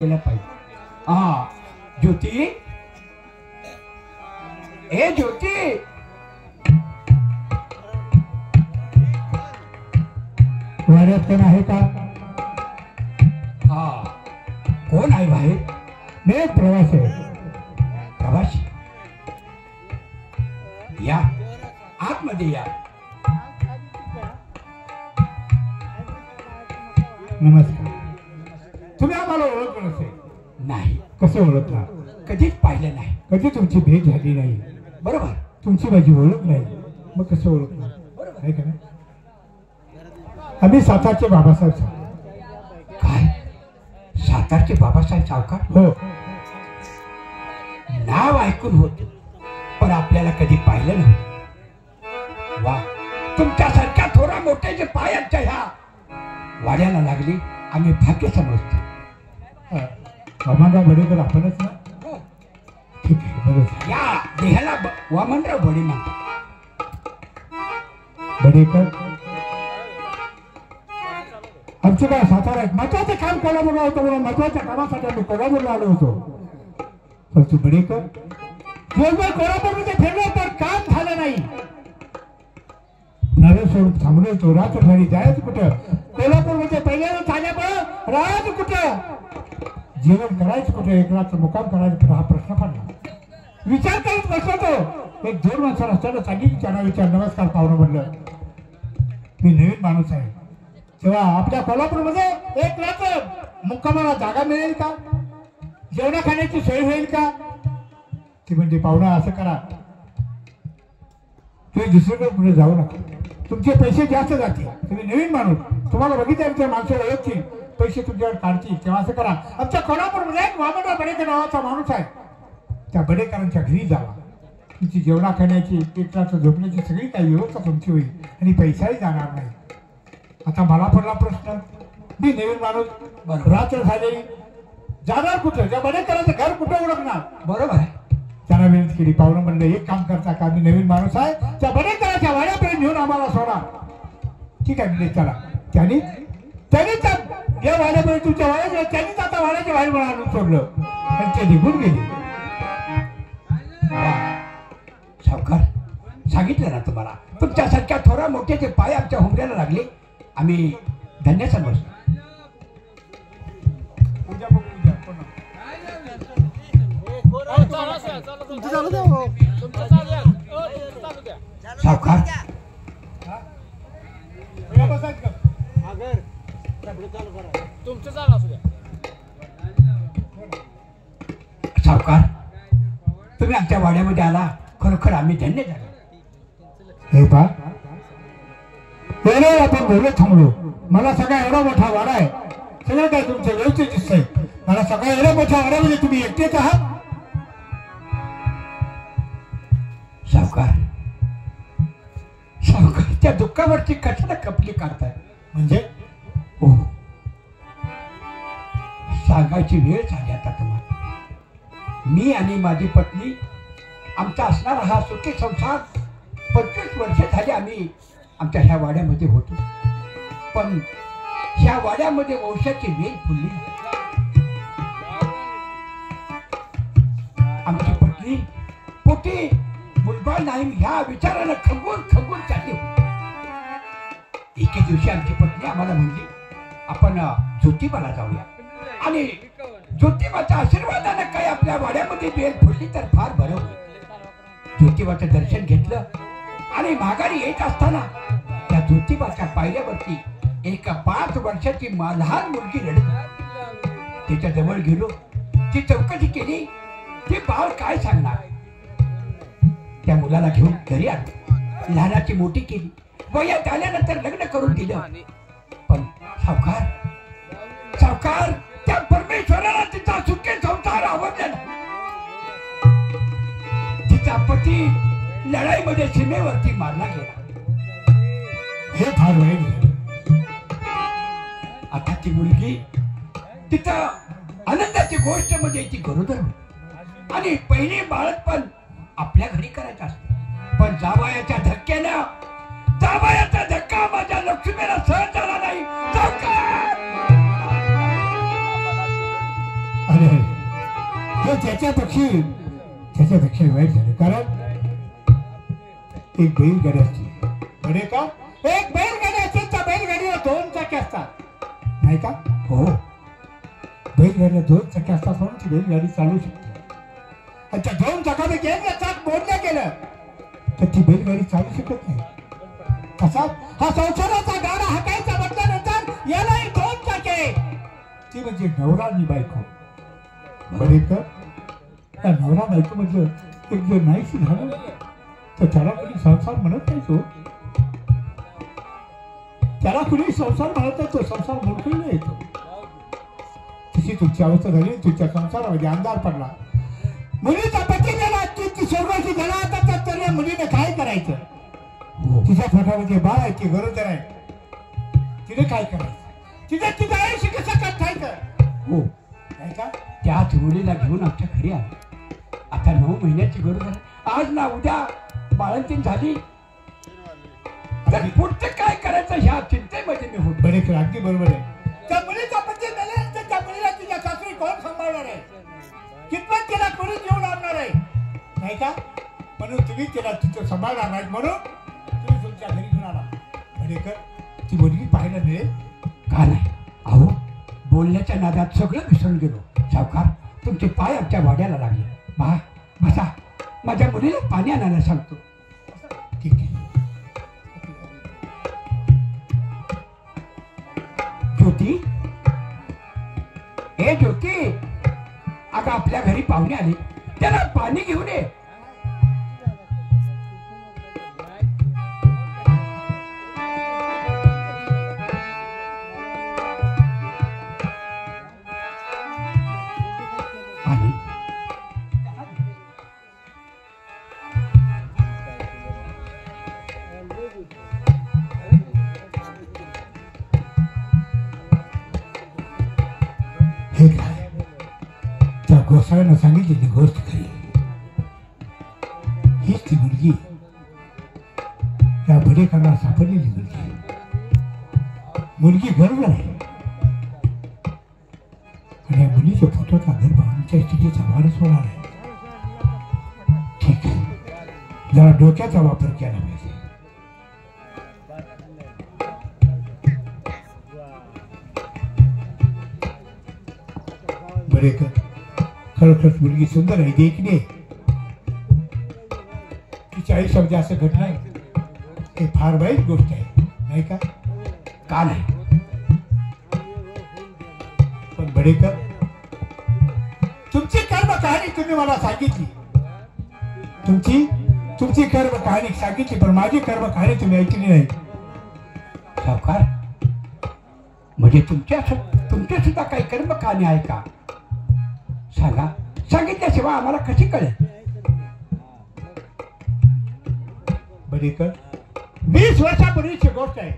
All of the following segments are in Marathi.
केलं पाहिजे। ज्योती, ए ज्योती, वाड्यात कोण आहे का? कोण आहे बाहेर? मी प्रवासी आहे। प्रवासी, या आतमध्ये या। नमस्कार। तुम्ही आम्हाला ओळखलं नसेल? नाही। कसं ओळखला? कधीच पाहिलं नाही। कधी तुमची भेट झाली नाही। बरोबर, तुमची माझी ओळख नाही, मग कसं ओळखलं? आहे का नाही? आम्ही सातारचे बाबासाहेब सावकार। काय? सातारचे बाबासाहेब सावकार? हो। नाव ऐकून होत, पण आपल्याला कधी पाहिलं नाही। वा, तुमच्यासारख्या थोरा मोठ्याचे पायाच्या ह्या वाड्याला लागली, आम्ही भाग्य समजतो। वामनराव बडेकर आपणच ना? ठीक आहे, बरोबर। या देहाला वामनराव बडे म्हणतात। बडेकर आमचे काय सातारा एक महत्वाचं काम कोल्हापूरला होतं, म्हणून महत्वाच्या कामासाठी आम्ही कोल्हापूरला आलो होतो। परंतु बडेकर दिवसभर कोल्हापूरमध्ये फिरलो, पण काम झालं नाही। नवे स्वरूप थांबलो होतो, रात्र झाली, जायचं कुठं? कोल्हापूरमध्ये पहिल्यांदा झाल्यामुळं राहायचं कुठं? जेवण करायचं कुठं? एक रात्र मुक्काम करायचं कुठं? हा प्रश्न पडला। विचार करत बसलो तो। एक 2 माणसं रस्त्याला सांगितलं, त्यांना विचार, नमस्कार पाहुणं म्हणलं, मी नवीन माणूस आहे, तेव्हा आपल्या कोल्हापूरमध्ये एक रात्र मुक्कामाला जागा मिळेल का? जेवणा खाण्याची सोय होईल का? ती म्हणजे, पाहुणा असं करा, तुम्ही दुसरीकडे पुढे जाऊ नका, तुमचे पैसे जास्त जातील, तुम्ही नवीन माणूस, तुम्हाला बघितलं त्या माणसाला ओळखतील, पैसे तुमच्यावर काढतील, तेव्हा असं करा, आमच्या कोल्हापूरमध्ये एक वामनराव बडेकर नावाचा माणूस आहे, त्या बडेकरांच्या घरी जावा, तुमची जेवणा खाण्याची, एक रात्र झोपण्याची सगळी काही व्यवस्था तुमची होईल आणि पैसाही जाणार नाही। आता मला पडला प्रश्न, मी नवीन माणूस, रात्र झालेली, जाणार कुठं? त्या बडेकरांचं घर कुठं ओळखणार? बरोबर आहे। त्यांना विनंती केली, पाहुणं म्हणलं, एक काम करता का, मी नवीन माणूस आहे, त्या बडेकरांच्या वाड्यापर्यंत घेऊन आम्हाला सोडा। ठीक आहे म्हणजे चला। त्यांनी या वाड्यापर्यंत, तुमच्या वाड्यात, त्यांनीच आता वाड्याच्या बाहेर मला आणून सोडलं आणि ते निघून गेले। सावकार, सांगितलं ना तुम्हाला, तुमच्यासारख्या थोरा मोठ्याचे पाय आमच्या हुंबऱ्याला लागले, आम्ही धन्य समजतो। सावकार, सावकार, तुम्ही आमच्या वाड्यामध्ये आला, खरोखर आम्ही धन्य झालो। हे पा, आपण बोलत थांबलो, मला सगळा एवढा मोठा वाडा आहे, सगळं काय तुमचं व्यवस्थित दिसतंय, मला सगळ्या एवढ्या मोठ्या वाड्यामध्ये तुम्ही एकटेच आहात? सावकार, सावकार, त्या दुःखावरची कशाला कपली काढताय? म्हणजे? हो, सांगायची वेळ झाली आता तुम्हाला। मी आणि माझी पत्नी, आमचा असणारा हा सुखी संसार 25 वर्ष झाली आम्ही आमच्या ह्या वाड्यामध्ये होतो, पण ह्या वाड्यामध्ये वंशाची वेल फुलली। आमची पत्नी पोटी मुलबाळ नाही ह्या विचारानं खंगून खंगून चालली होती। एके दिवशी आमची पत्नी आम्हाला म्हणली, आपण ज्योतिबाला जाऊया, आणि ज्योतिबाच्या आशीर्वादानं काही आपल्या वाड्यामध्ये वेल फुलली तर फार बरं होईल। ज्योतिबाचं दर्शन घेतलं आणि माघारी येत असताना त्या ज्योतिबाच्या पायऱ्यावरती एका 5 वर्षाची लहान मुलगी रडत, तिच्या जवळ गेलो, ती चौकशी केली, ती बाळ काय सांगणार? त्या मुलाला घेऊन घरी आलो, लहानाची मोठी केली, वयात आल्यानंतर लग्न करून दिलं। पण सावकार, सावकार, त्या परमेश्वराला तिचा सुखे संसार आवडला नाही। तिचा पती लढाईमध्ये सीमेवरती मारला गेला। हे फार वाईट झालं। आता ती मुलगी, तिचा आनंदाची गोष्ट म्हणजे ती गरोदर होती, आणि पहिली बाळंतपण आपल्या घरी करायचं असतं, पण जावयाच्या धक्क्यानं, जावयाचा धक्का माझ्या लक्ष्मीला सहन झाला नाही। सावकार, अरे हे त्याच्यापेक्षा वाईट झालं. कारण एक बैलगाडी असते बरे का, एक बैलगाडी असते, त्या बैलगाडीला 2 चाके असतात नाही का. हो, बैलगाडीला 2 चाके असतात म्हणून ती बैलगाडी चालू शकते. आणि त्या 2 चाकापैकी एक चाक मोडलं गेलं तर ती बैलगाडी चालू शकत नाही. तसाच हा संसाराचा गाडा हाकायचा म्हटल्यानंतर यालाही 2 चाके, ती म्हणजे नवरा आणि बायको. बरे का, त्या नवरा बायको म्हणजे एक जर नाहीशी झालं तर त्याला कोणी संसार म्हणत नाही. तो त्याला कुणी संसार म्हणत नाही, तो संसार मोडकळीला येतो. तशी तुमची अवस्था झाली, तुमच्या संसारामध्ये अंधार पडला. मुलीचा पती गेला, ती स्वर्गाची झाला, आता त्या मुलीने काय करायचं. तिच्या पोटामध्ये बाळ आहे, ती गरोदर आहे, तिने काय करायचं. तिचं आयुष्य कसं कटायचं. हो, नाही का. त्याच मुलीला घेऊन आमच्या घरी आलो. आता 9 महिन्याची गरोदर आहे. आज ना उद्या बाळंतीण झाली तर पुढचं काय करायचं ह्या चिंतेमध्ये मी होतो. बरे अगदी बरोबर आहे. त्या मुलीचा पती मेल्यानंतर त्या मुलीला तिच्या सासरी कोण सांभाळणार आहे, कितपत तिला कोणी जीव लावणार आहे नाही का. म्हणून तुम्ही तिला तिथं सांभाळणार नाही, म्हणून तुम्ही तुमच्या घरी घेऊन आला. बरेकर ती मुलगी पाहायला मिळेल का नाही. अहो, बोलण्याच्या नादात सगळं विसरून गेलो. सावकार, तुमचे पाय आमच्या वाड्याला लागले. बसा, माझ्या मुलीला पाणी आणायला सांगतो. ठीक आहे. ज्योती, हे ज्योती, अगं आपल्या घरी पाहुणे आले, त्याला पाणी घेऊन ये. हे काय, त्या गोसाव्यानं सांगितलेली गोष्ट खरी. हीच ती मुलगी, या बडेकरांना सापडलेली मुलगी गर्भ आहे. आणि या मुलीच्या फोटोचा गर्भ आमच्या स्थितीचा वारस होणार आहे. ठीक आहे, जरा डोक्याचा वापर केला पाहिजे. बरेकर, खरोखरच मुलगी सुंदर आहे, देखणी आहे. तिच्या आयुष्यामध्ये असं घडलं आहे, हे फार वाईट गोष्ट आहे नाही का. का नाही. पण बडेकर, तुमची कर्म कहाणी तुम्ही मला सांगितली, तुमची कर्म कहाणी सांगितली, पण माझी कर्म कहाणी तुम्ही ऐकली नाही. सावकार, म्हणजे तुमच्या सुद्धा काही कर्म कहाणी आहे का. सांगा, सांगितल्याशिवाय आम्हाला कशी कळेल. बडेकर, 20 वर्षापूर्वीची गोष्ट आहे.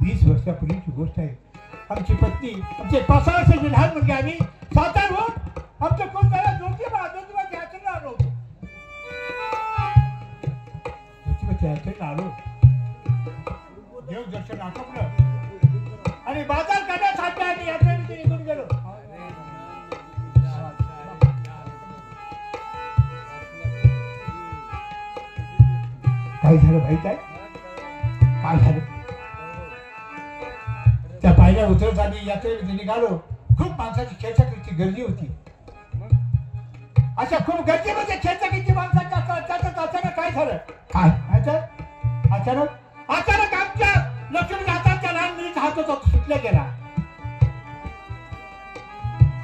20 वर्षापूर्वीची गोष्ट आहे. आमची पत्नी, आमचे 5 वर्षाची लहान मुलगी, आम्ही सातारहून आमचं कोण झालं ज्योतिबाच्या यात्रेला आलो होतो. ज्योतिबाच्या यात्रेला आलो, देवदर्शन आटोपलं आणि बाजार करण्यासाठी आम्ही यात्रेमध्ये निघून गेलो. काय झालं माहित आहे. काय झालं. त्या पायऱ्या उतरत आम्ही यात्रेमध्ये निघालो. खूप माणसाची खेचाखीची गर्दी होती. अशा खूप गर्दीमध्ये खेचाखीची माणसाची असतात. अचानक काय झालं. काय अचानक आमच्या लक्ष्मी हाताच्या लहान मुलीचा हात होता, सुटला गेला.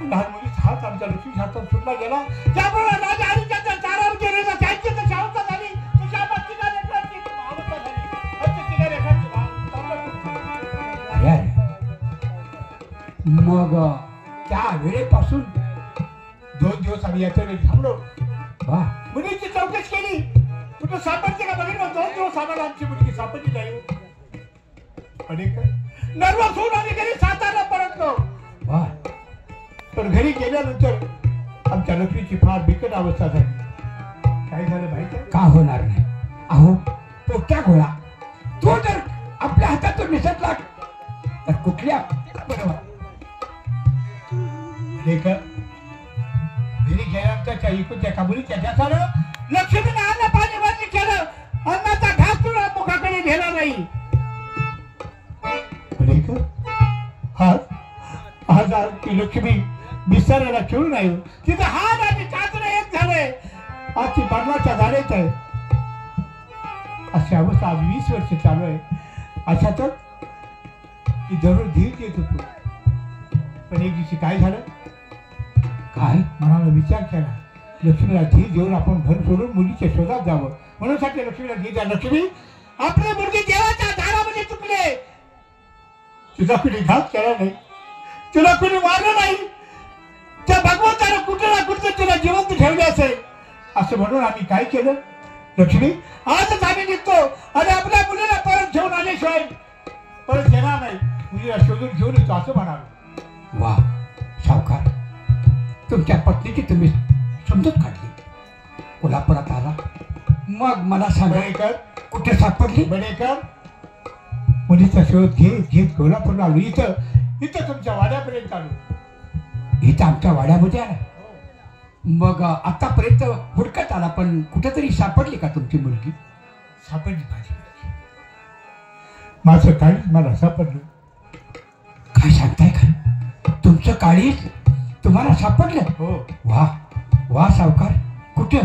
लहान मुलीचा हात आमच्या लक्ष्मी हातात सुटला गेला. त्यामुळे माझ्या आईच्या चारावर गेलेला त्यांची तर शांत झाली. मग त्या वेळेपासून 2 दिवस आम्ही यात्रेमध्ये थांबलो. मुलीची चौकशी केली, कुठं सापडते का बघितलं. 2 दिवस आम्हाला आमची मुलगी सापडली नाही. नर्वस होऊन आम्ही घरी सातारला परतलो. पण घरी गेल्यानंतर आमच्या लक्ष्मीची फार बिकट अवस्था झाली. काय झालं माहिती का होणार नाही. अहो, पोट्या गोळा तो जर आपल्या हातातून निसटला तर कुठल्या. बरोबर. लेख घरी गेल्यानंतर इकडच्या काबुलीच्या जासानं लक्ष्मीने अन्न पाणी बंद केलं. अन्नाचा घास तुला मुखाकडे नेला नाही. लेख आज ती लक्ष्मी बिस्ताराला खेळून नाही. तिथं हात आणि कातडं एक झालंय. आज ती बनवाच्या झाडेच आहे. अशी अवस्था आज 20 वर्ष चालू आहे. अशातच ती दररोज धीर देत होतो. पण एक दिवशी काय झालं, काय मनाला विचार केला, लक्ष्मीला धीर देऊन आपण घर सोडून मुलीच्या शोधात जावं. म्हणून साठी लक्ष्मीला धीर द्या. लक्ष्मी, आपले मुलगी देवाच्या दारामध्ये चुकले. तुझा कुणी घात केला नाही, तुला कुणी मारलं नाही. त्या भगवंतानं कुठे ना कुठे तुला जिवंत ठेवले असेल. असं म्हणून आम्ही काय केलं, लक्ष्मी आजच आम्ही निघतो आणि आपल्या मुलीला परत घेऊन आल्याशिवाय परत येणार नाही. मुलीला शोधून घेऊन येतो असं म्हणाल. वा सावकार, तुमच्या पत्नीची तुम्ही समजूत काढली. कोल्हापुरात आला, मग मला सांगा बडेकर कुठे सापडली. बडेकर मुलीचा शोध घेत घेत कोल्हापूरला आलो. इथं तुमच्या वाड्यापर्यंत आलो. इथं आमच्या वाड्यामध्ये आला. मग आतापर्यंत हुडकत आला, पण कुठेतरी सापडली का तुमची मुलगी. सापडली माझं काळीच मला सापडलं. काय सांगताय का, तुमचं काळीच तुम्हाला सापडलं. हो. वा वा सावकार, कुठे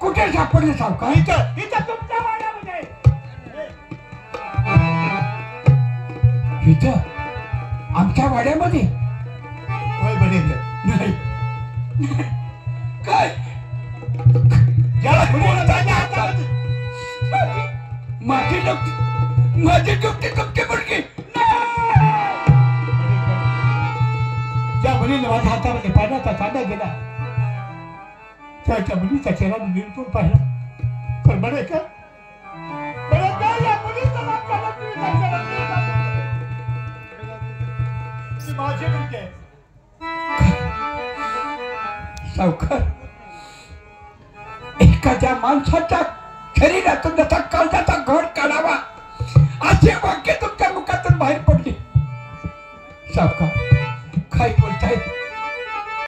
कुठे सापडलं सावकार. इथं तुमच्या वाड्यामध्ये. इथं आमच्या वाड्यामध्ये. होय बडेकर. नाही काय ज्याला मुलीला माझ्या हातामध्ये माझी डुकती तुमची मुलगी. ज्या मुलीने माझ्या हातामध्ये पाण्याचा तांब्या गेला, त्याच्या मुलीचा चेहरा मी निरपून पाहिला. पण बडेकर, या मुलीचं नाव का माझे मुलगी आहे. सावकार, एखाद्या माणसाच्या शरीरातून जसा काळजाचा घोट